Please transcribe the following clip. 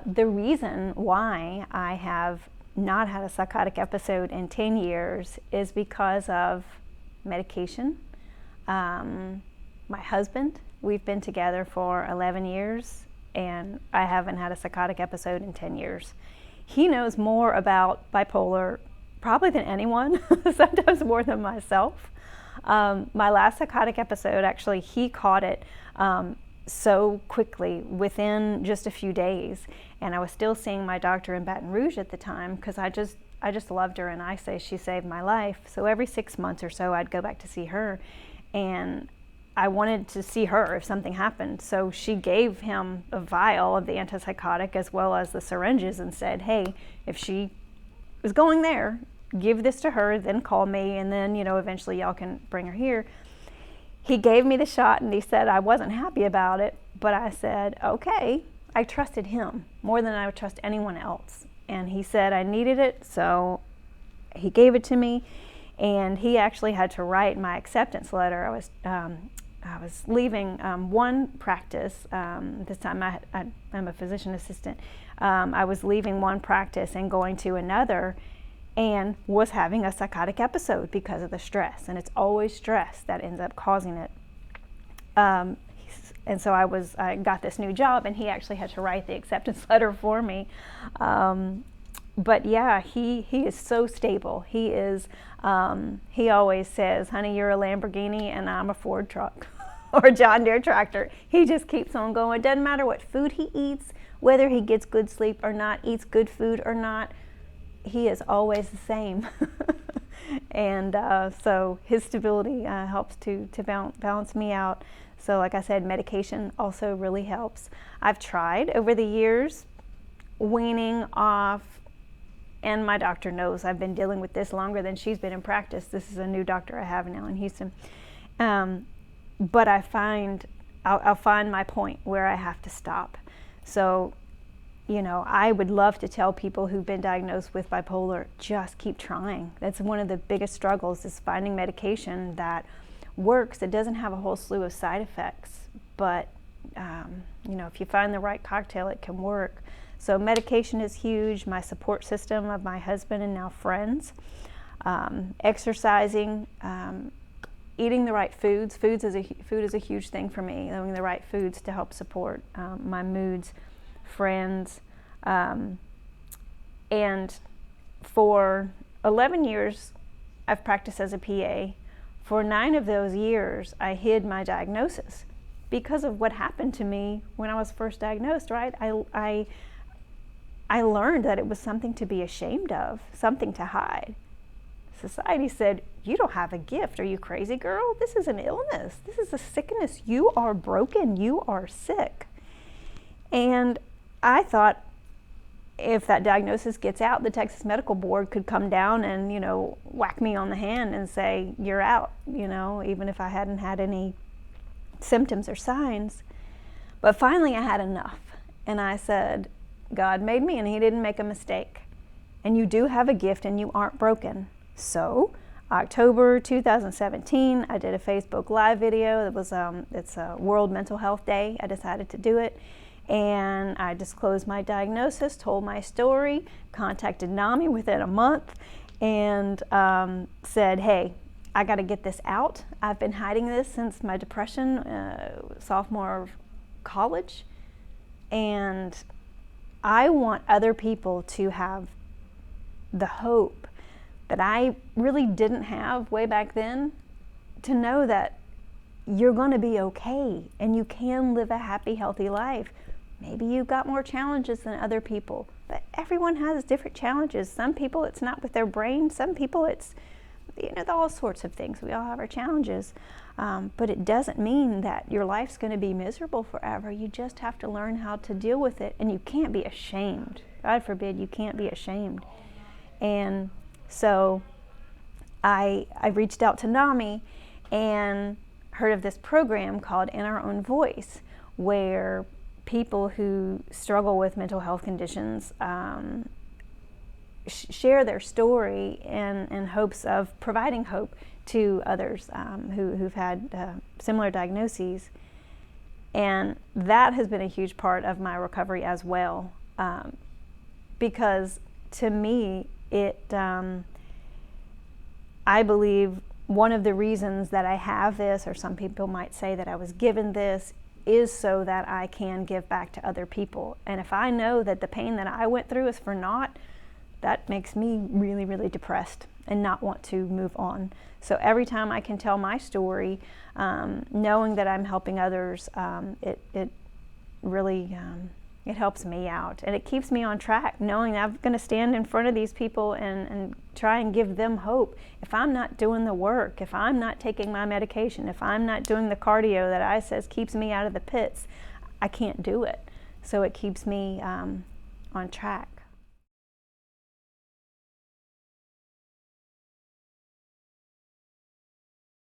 The reason why I have not had a psychotic episode in 10 years is because of medication. My husband, we've been together for 11 years and I haven't had a psychotic episode in 10 years. He knows more about bipolar probably than anyone, sometimes more than myself. My last psychotic episode, actually, he caught it so quickly within just a few days, and I was still seeing my doctor in Baton Rouge at the time because I just loved her, and I say she saved my life. So every 6 months or so I'd go back to see her, and I wanted to see her if something happened. So she gave him a vial of the antipsychotic as well as the syringes and said, hey, if she is going there, give this to her, then call me, and then eventually y'all can bring her here. He gave me the shot and he said I wasn't happy about it, but I said, okay. I trusted him more than I would trust anyone else. And he said I needed it, so he gave it to me. And he actually had to write my acceptance letter. I was leaving one practice. This time I'm a physician assistant. I was leaving one practice and going to another, and was having a psychotic episode because of the stress. And it's always stress that ends up causing it. And so I got this new job, and he actually had to write the acceptance letter for me. But yeah, he is so stable. He is. He always says, "Honey, you're a Lamborghini, and I'm a Ford truck, or a John Deere tractor." He just keeps on going. Doesn't matter what food he eats, whether he gets good sleep or not, eats good food or not. He is always the same. And so his stability helps to balance me out. So like I said, medication also really helps. I've tried over the years weaning off, and my doctor knows I've been dealing with this longer than she's been in practice. This is a new doctor I have now in Houston. But I'll find my point where I have to stop. So, I would love to tell people who've been diagnosed with bipolar, just keep trying. That's one of the biggest struggles, is finding medication that works. It doesn't have a whole slew of side effects, but if you find the right cocktail, it can work. So medication is huge. My support system of my husband and now friends, exercising, eating the right foods. Food is a huge thing for me. Eating the right foods to help support my moods, friends, and for 11 years I've practiced as a PA. For 9 of those years I hid my diagnosis because of what happened to me when I was first diagnosed, right? I learned that it was something to be ashamed of, something to hide. Society said, you don't have a gift. Are you crazy, girl? This is an illness. This is a sickness. You are broken. You are sick. And I thought if that diagnosis gets out, the Texas Medical Board could come down and, whack me on the hand and say, you're out, even if I hadn't had any symptoms or signs. But finally I had enough. And I said, God made me and he didn't make a mistake. And you do have a gift and you aren't broken. So October 2017, I did a Facebook Live video. It was it's a World Mental Health Day. I decided to do it. And I disclosed my diagnosis, told my story, contacted NAMI within a month, and said, hey, I got to get this out. I've been hiding this since my depression, sophomore of college, and I want other people to have the hope that I really didn't have way back then, to know that you're going to be okay and you can live a happy, healthy life. Maybe you've got more challenges than other people, but everyone has different challenges. Some people it's not with their brain. Some people it's, all sorts of things. We all have our challenges, but it doesn't mean that your life's going to be miserable forever. You just have to learn how to deal with it, and you can't be ashamed. God forbid you can't be ashamed. And so I reached out to NAMI and heard of this program called In Our Own Voice, where people who struggle with mental health conditions share their story in hopes of providing hope to others who've had similar diagnoses. And that has been a huge part of my recovery as well. because to me, I believe one of the reasons that I have this, or some people might say that I was given this, is so that I can give back to other people. And if I know that the pain that I went through is for naught, that makes me really, really depressed and not want to move on. So every time I can tell my story, knowing that I'm helping others, it really it helps me out, and it keeps me on track, knowing that I'm going to stand in front of these people and try and give them hope. If I'm not doing the work, if I'm not taking my medication, if I'm not doing the cardio that I says keeps me out of the pits, I can't do it. So it keeps me on track.